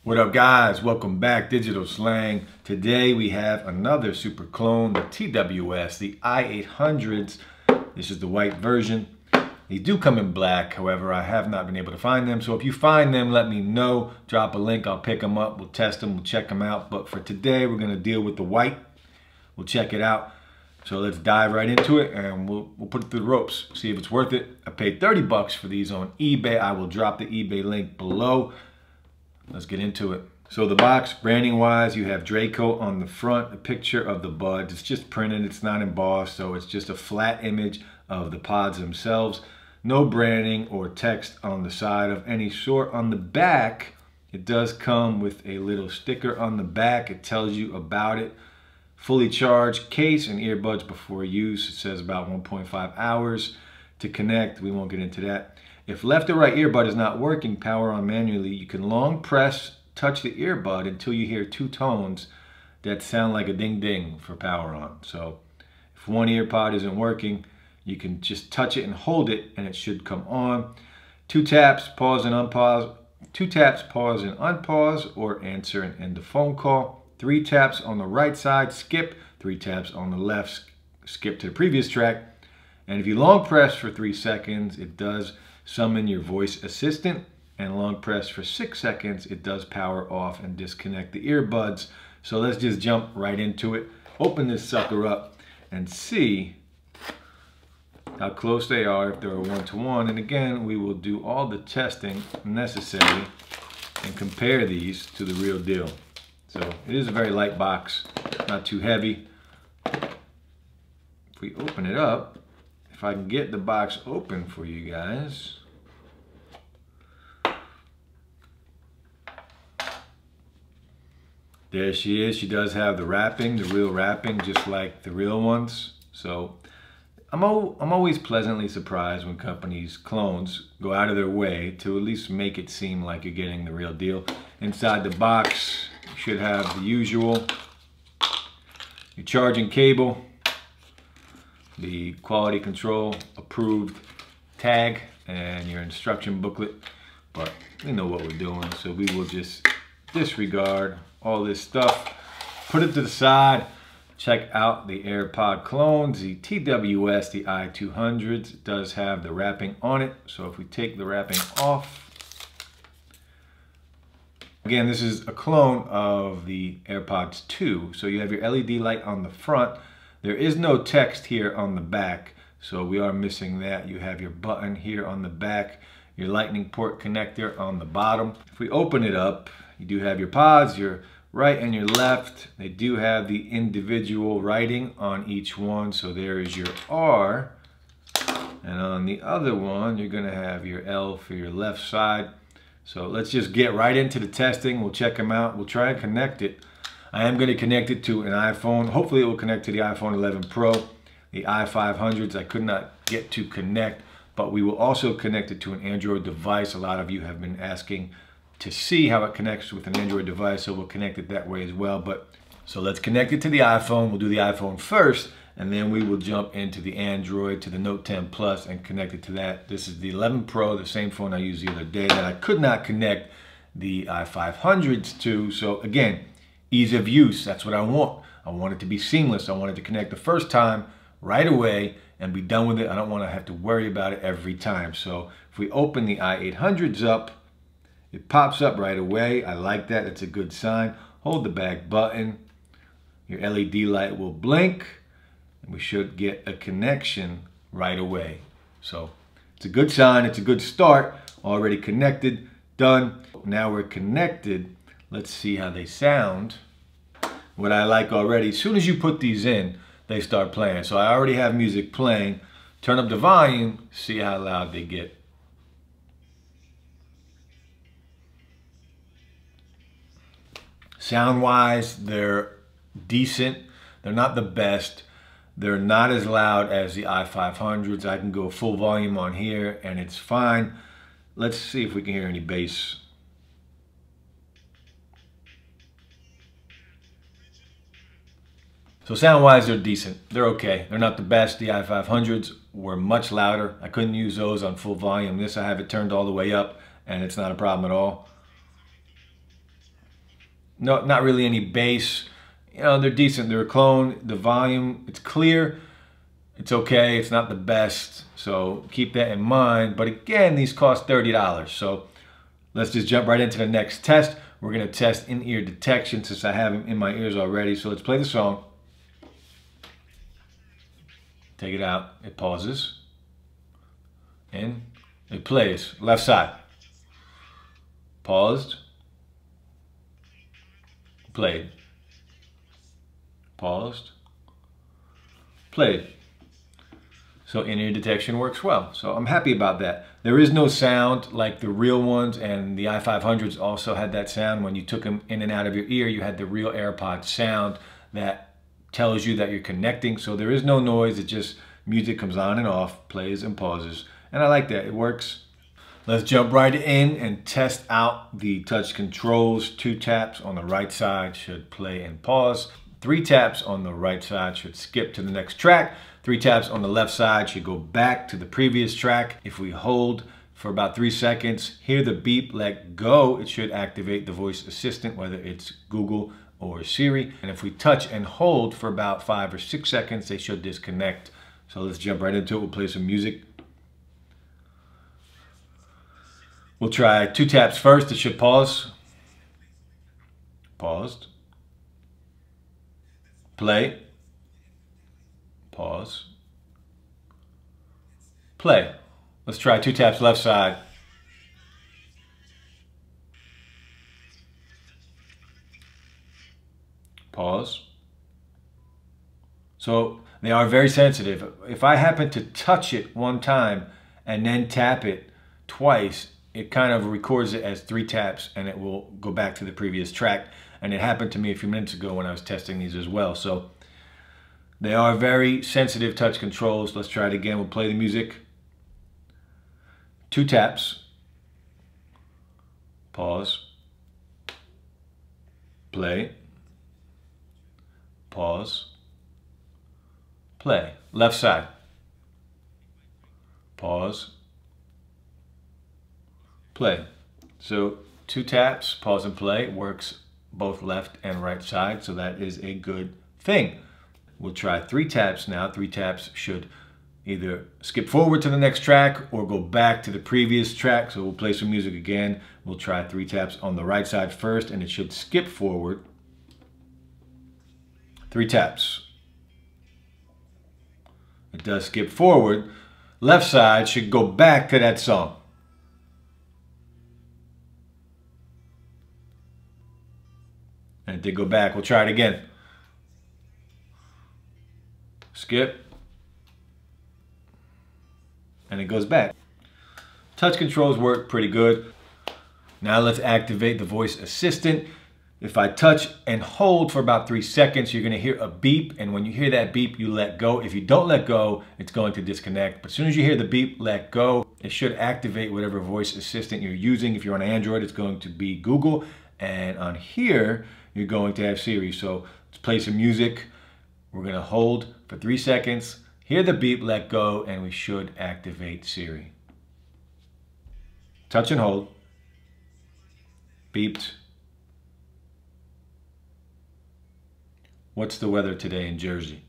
What up, guys? Welcome back, Digital Slang. Today we have another super clone, the TWS, the i800s. This is the white version. They do come in black, however, I have not been able to find them. So if you find them, let me know. Drop a link, I'll pick them up, we'll test them, we'll check them out. But for today, we're gonna deal with the white. We'll check it out. So let's dive right into it and we'll put it through the ropes, see if it's worth it. I paid 30 bucks for these on eBay. I will drop the eBay link below. Let's get into it. So the box, branding wise, you have Draco on the front, a picture of the buds. It's just printed, it's not embossed, so it's just a flat image of the pods themselves. No branding or text on the side of any sort. On the back, it does come with a little sticker on the back. It tells you about it. Fully charged case and earbuds before use. It says about 1.5 hours to connect. We won't get into that. If left or right earbud is not working, power on manually, you can long press, touch the earbud until you hear two tones that sound like a ding ding for power on. So if one earpod isn't working, you can just touch it and hold it and it should come on. 2 taps, pause and unpause. 2 taps, pause and unpause or answer and end the phone call. 3 taps on the right side, skip. 3 taps on the left, skip to the previous track. And if you long press for 3 seconds, it does summon your voice assistant, and long press for 6 seconds, it does power off and disconnect the earbuds. So let's just jump right into it. Open this sucker up and see how close they are, if they're one-to-one. And again, we will do all the testing necessary and compare these to the real deal. So it is a very light box, not too heavy. If we open it up, if I can get the box open for you guys. There she is. She does have the wrapping, the real wrapping, just like the real ones. So I'm always pleasantly surprised when companies, clones, go out of their way to at least make it seem like you're getting the real deal. Inside the box, you should have the usual, your charging cable, the quality control approved tag, and your instruction booklet. But we know what we're doing, so we will just disregard all this stuff, put it to the side. Check out the AirPod clones, the TWS, the i800s. It does have the wrapping on it, so if we take the wrapping off, again, this is a clone of the AirPods 2, so you have your LED light on the front. There is no text here on the back, so we are missing that. You have your button here on the back, your lightning port connector on the bottom. If we open it up, you do have your pods, your right and your left. They do have the individual writing on each one, so there is your R. And on the other one, you're gonna have your L for your left side. So let's just get right into the testing. We'll check them out. We'll try and connect it. I am going to connect it to an iPhone. Hopefully it will connect to the iPhone 11 Pro. The i500s I could not get to connect, but we will also connect it to an Android device. A lot of you have been asking to see how it connects with an Android device, so we'll connect it that way as well. So let's connect it to the iPhone. We'll do the iPhone first, and then we will jump into the Android, to the Note 10 Plus, and connect it to that. This is the 11 Pro, the same phone I used the other day that I could not connect the i500s to. So again, ease of use, that's what I want. I want it to be seamless. I want it to connect the first time right away and be done with it. I don't want to have to worry about it every time. So if we open the i800s up, it pops up right away. I like that. It's a good sign. Hold the back button. Your LED light will blink and we should get a connection right away. So it's a good sign. It's a good start. Already connected. Done. Now we're connected. Let's see how they sound. What I like already, as soon as you put these in, they start playing. So I already have music playing. Turn up the volume, see how loud they get. Sound-wise, they're decent. They're not the best. They're not as loud as the i500s. I can go full volume on here and it's fine. Let's see if we can hear any bass. So sound-wise, they're decent. They're okay. They're not the best. The i500s were much louder. I couldn't use those on full volume. This, I have it turned all the way up, and it's not a problem at all. No, not really any bass. You know, they're decent. They're a clone. The volume, it's clear. It's okay. It's not the best. So keep that in mind. But again, these cost $30. So let's just jump right into the next test. We're going to test in-ear detection since I have them in my ears already. So let's play the song. Take it out. It pauses. In. It plays. Left side. Paused. Played. Paused. Played. So in-ear detection works well. So I'm happy about that. There is no sound like the real ones, and the i800s also had that sound. When you took them in and out of your ear, you had the real AirPod sound that tells you that you're connecting. So there is no noise. It just music comes on and off, plays and pauses. And I like that. It works. Let's jump right in and test out the touch controls. 2 taps on the right side should play and pause. 3 taps on the right side should skip to the next track. 3 taps on the left side should go back to the previous track. If we hold for about 3 seconds, hear the beep, let go, it should activate the voice assistant, whether it's Google or Siri. And if we touch and hold for about 5 or 6 seconds, they should disconnect. So let's jump right into it. We'll play some music. We'll try 2 taps first. It should pause. Paused. Play. Pause. Play. Let's try 2 taps left side. Pause. So they are very sensitive. If I happen to touch it 1 time and then tap it twice, it kind of records it as 3 taps and it will go back to the previous track. And it happened to me a few minutes ago when I was testing these as well. So they are very sensitive touch controls. Let's try it again. We'll play the music. 2 taps. Pause. Play. Pause. Play. Left side. Pause. Play. So 2 taps, pause and play, works both left and right side. So that is a good thing. We'll try 3 taps now. 3 taps should either skip forward to the next track or go back to the previous track. So we'll play some music again. We'll try 3 taps on the right side first and it should skip forward. 3 taps. It does skip forward. Left side should go back to that song. And it did go back. We'll try it again. Skip. And it goes back. Touch controls work pretty good. Now let's activate the voice assistant. If I touch and hold for about 3 seconds, you're going to hear a beep. And when you hear that beep, you let go. If you don't let go, it's going to disconnect. But as soon as you hear the beep, let go. It should activate whatever voice assistant you're using. If you're on Android, it's going to be Google. And on here, you're going to have Siri. So let's play some music. We're going to hold for 3 seconds, hear the beep, let go, and we should activate Siri. Touch and hold. Beeped. What's the weather today in Jersey?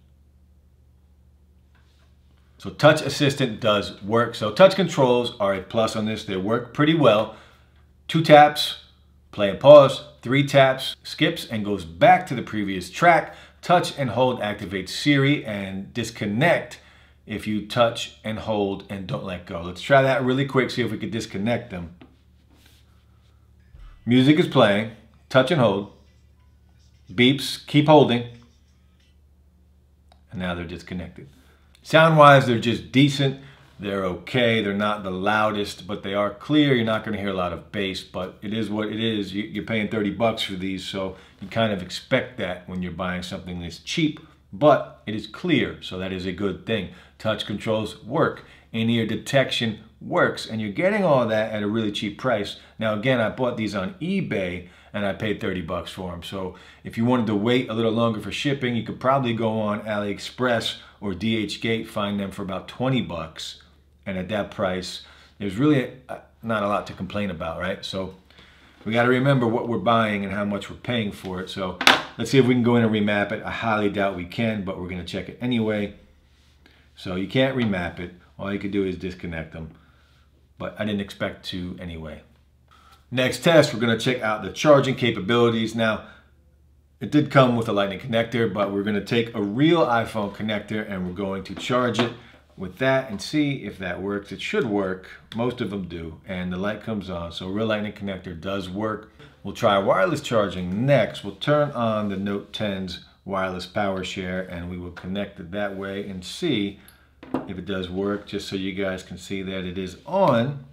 So touch assistant does work. So touch controls are a plus on this. They work pretty well. 2 taps, play and pause. 3 taps, skips and goes back to the previous track. Touch and hold activates Siri, and disconnect if you touch and hold and don't let go. Let's try that really quick, see if we can disconnect them. Music is playing. Touch and hold. Beeps, keep holding. And now they're disconnected. Sound-wise, they're just decent. They're okay. They're not the loudest, but they are clear. You're not going to hear a lot of bass, but it is what it is. You're paying 30 bucks for these, so you kind of expect that when you're buying something that's cheap, but it is clear, so that is a good thing. Touch controls work. In-ear detection works, and you're getting all that at a really cheap price. Now, again, I bought these on eBay, and I paid 30 bucks for them. So if you wanted to wait a little longer for shipping, you could probably go on AliExpress or DHgate, find them for about 20 bucks. And at that price, there's really not a lot to complain about, right? So We got to remember what we're buying and how much we're paying for it. So let's see if we can go in and remap it. I highly doubt we can, but we're going to check it anyway. So you can't remap it. All you can do is disconnect them. But I didn't expect to anyway. Next test, we're going to check out the charging capabilities. Now, it did come with a lightning connector, but we're going to take a real iPhone connector and we're going to charge it with that and see if that works. It should work. Most of them do. And the light comes on. So a real lightning connector does work. We'll try wireless charging next. We'll turn on the Note 10's wireless power share and we will connect it that way and see if it does work, just so you guys can see that it is on.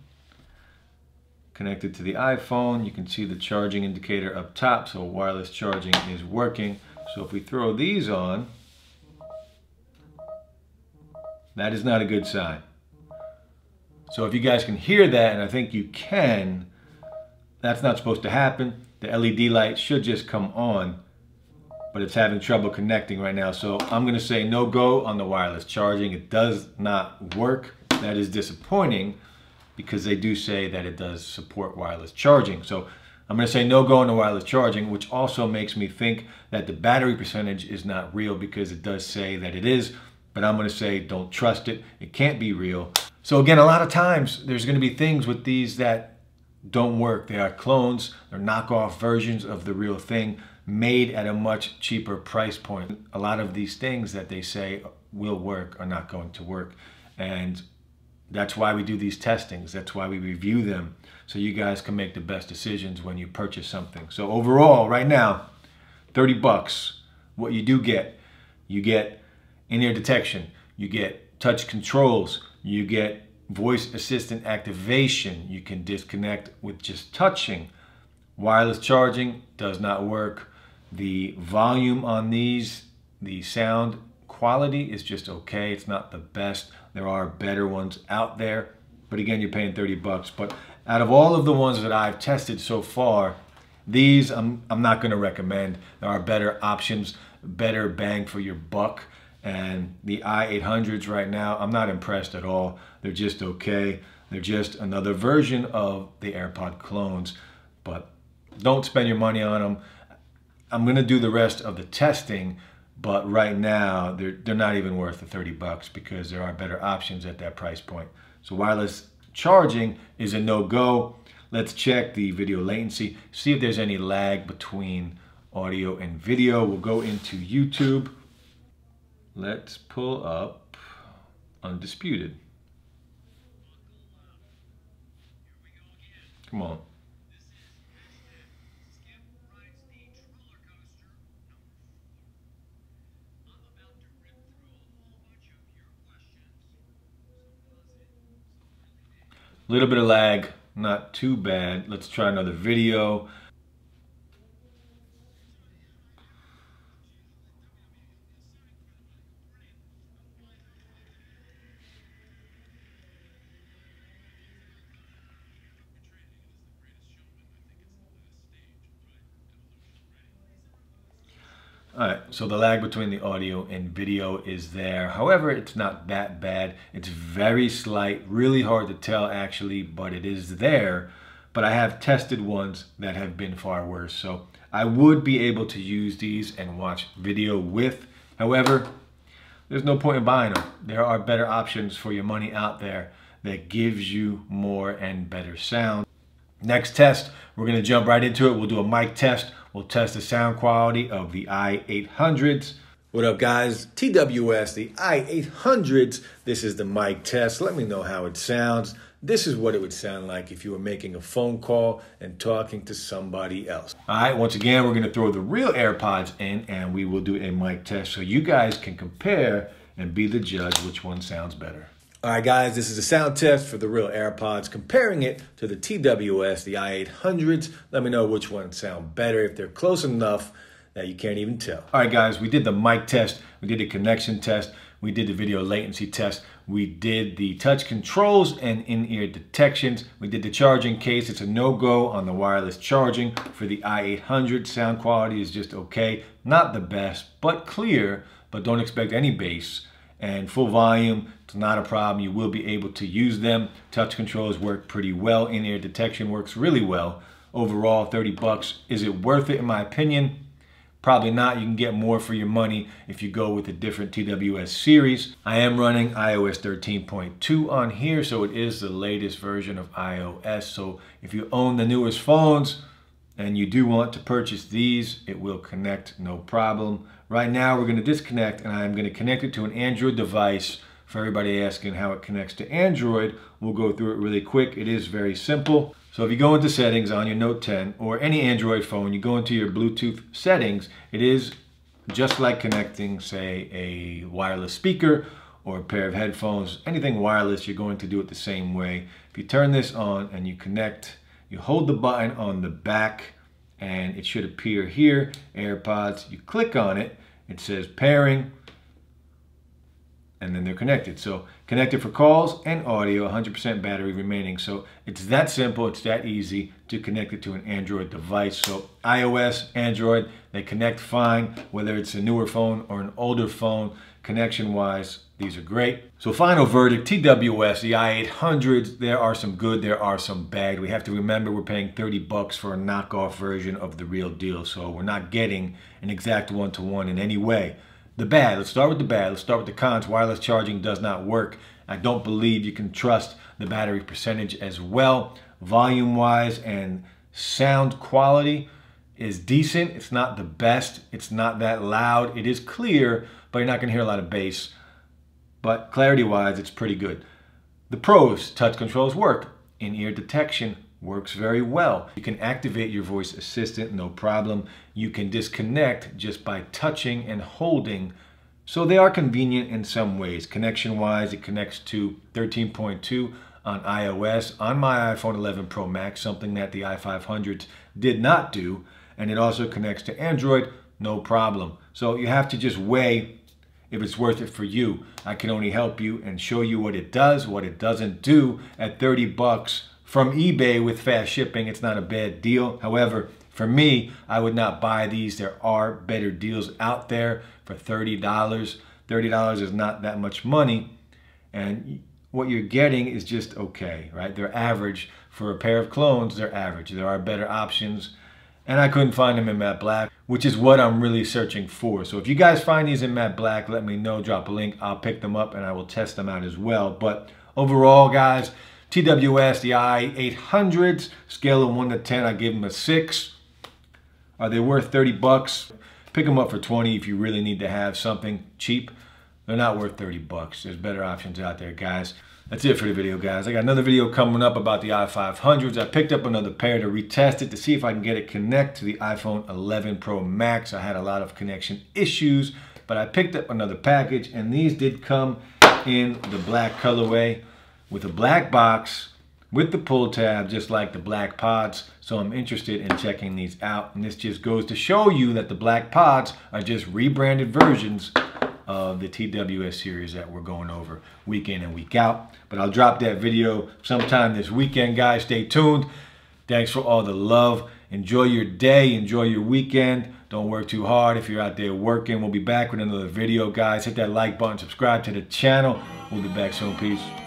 Connected to the iPhone, you can see the charging indicator up top, so wireless charging is working. So if we throw these on, that is not a good sign. So if you guys can hear that, and I think you can, that's not supposed to happen. The LED light should just come on, but it's having trouble connecting right now. So I'm gonna say no go on the wireless charging. It does not work. That is disappointing, because they do say that it does support wireless charging. So I'm going to say no go on the wireless charging, which also makes me think that the battery percentage is not real, because it does say that it is, but I'm going to say don't trust it. It can't be real. So again, a lot of times there's going to be things with these that don't work. They are clones, they're knockoff versions of the real thing, made at a much cheaper price point. A lot of these things that they say will work are not going to work. And that's why we do these testings. That's why we review them, so you guys can make the best decisions when you purchase something. So overall, right now, 30 bucks. What you do get, you get in-ear detection, you get touch controls, you get voice assistant activation. You can disconnect with just touching. Wireless charging does not work. The volume on these, the sound quality is just okay. It's not the best. There are better ones out there, but again, you're paying 30 bucks. But out of all of the ones that I've tested so far, these I'm not going to recommend. There are better options, better bang for your buck. And the i800s right now, I'm not impressed at all. They're just okay. They're just another version of the AirPod clones, but don't spend your money on them. I'm going to do the rest of the testing, but right now they're not even worth the 30 bucks, because there are better options at that price point. So wireless charging is a no-go. Let's check the video latency, see if there's any lag between audio and video. We'll go into YouTube. Let's pull up Undisputed. Come on. A little bit of lag, not too bad. Let's try another video. All right, so the lag between the audio and video is there. However, it's not that bad. It's very slight, really hard to tell actually, but it is there. But I have tested ones that have been far worse. So I would be able to use these and watch video with. However, there's no point in buying them. There are better options for your money out there that gives you more and better sound. Next test, we're going to jump right into it. We'll do a mic test. We'll test the sound quality of the i800s. What up, guys? TWS, the i800s. This is the mic test. Let me know how it sounds. This is what it would sound like if you were making a phone call and talking to somebody else. All right, once again, we're going to throw the real AirPods in and we will do a mic test so you guys can compare and be the judge which one sounds better. All right, guys, this is a sound test for the real AirPods, comparing it to the TWS, the i800s. Let me know which ones sound better, if they're close enough that you can't even tell. All right, guys, we did the mic test, we did the connection test, we did the video latency test, we did the touch controls and in-ear detections, we did the charging case. It's a no-go on the wireless charging for the i800. Sound quality is just okay, not the best, but clear, but don't expect any bass. And full volume, it's not a problem. You will be able to use them. Touch controls work pretty well. In-ear detection works really well overall, 30 bucks. Is it worth it in my opinion? Probably not. You can get more for your money if you go with a different TWS series. I am running iOS 13.2 on here, so it is the latest version of iOS. So if you own the newest phones and you do want to purchase these, it will connect no problem. Right now we're going to disconnect, and I'm going to connect it to an Android device. For everybody asking how it connects to Android, we'll go through it really quick. It is very simple. So if you go into settings on your Note 10 or any Android phone, you go into your Bluetooth settings, it is just like connecting, say, a wireless speaker or a pair of headphones. Anything wireless, you're going to do it the same way. If you turn this on and you connect, you hold the button on the back and it should appear here, AirPods. You click on it, it says pairing, and then they're connected. So connected for calls and audio, 100% battery remaining. So it's that simple, it's that easy to connect it to an Android device. So iOS, Android, they connect fine, whether it's a newer phone or an older phone. Connection-wise, these are great. So final verdict, TWS, the i800s, there are some good, there are some bad. We have to remember we're paying 30 bucks for a knockoff version of the real deal. So we're not getting an exact one-to-one in any way. The bad, let's start with the bad. Let's start with the cons. Wireless charging does not work. I don't believe you can trust the battery percentage as well. Volume-wise and sound quality is decent. It's not the best. It's not that loud. It is clear, but you're not going to hear a lot of bass. But clarity-wise, it's pretty good. The pros, touch controls work. In-ear detection works very well. You can activate your voice assistant, no problem. You can disconnect just by touching and holding. So they are convenient in some ways. Connection-wise, it connects to 13.2 on iOS, on my iPhone 11 Pro Max, something that the i500s did not do. And it also connects to Android, no problem. So you have to just weigh if it's worth it for you. I can only help you and show you what it does, what it doesn't do. At 30 bucks from eBay with fast shipping, it's not a bad deal. However, for me, I would not buy these. There are better deals out there for $30. $30 is not that much money. And what you're getting is just okay, right? They're average. For a pair of clones, they're average. There are better options. And I couldn't find them in matte black, which is what I'm really searching for. So if you guys find these in matte black, let me know, drop a link. I'll pick them up and I will test them out as well. But overall, guys, TWS, the i800s, scale of 1 to 10, I give them a 6. Are they worth 30 bucks? Pick them up for 20 if you really need to have something cheap. They're not worth 30 bucks. There's better options out there, guys. That's it for the video, guys. I got another video coming up about the i500s. I picked up another pair to retest it to see if I can get it connect to the iPhone 11 Pro Max. I had a lot of connection issues, but I picked up another package, and these did come in the black colorway with a black box with the pull tab, just like the black pods. So I'm interested in checking these out. And this just goes to show you that the black pods are just rebranded versions of the TWS series that we're going over week in and week out. But I'll drop that video sometime this weekend, guys. Stay tuned. Thanks for all the love. Enjoy your day. Enjoy your weekend. Don't work too hard if you're out there working. We'll be back with another video, guys. Hit that like button. Subscribe to the channel. We'll be back soon. Peace.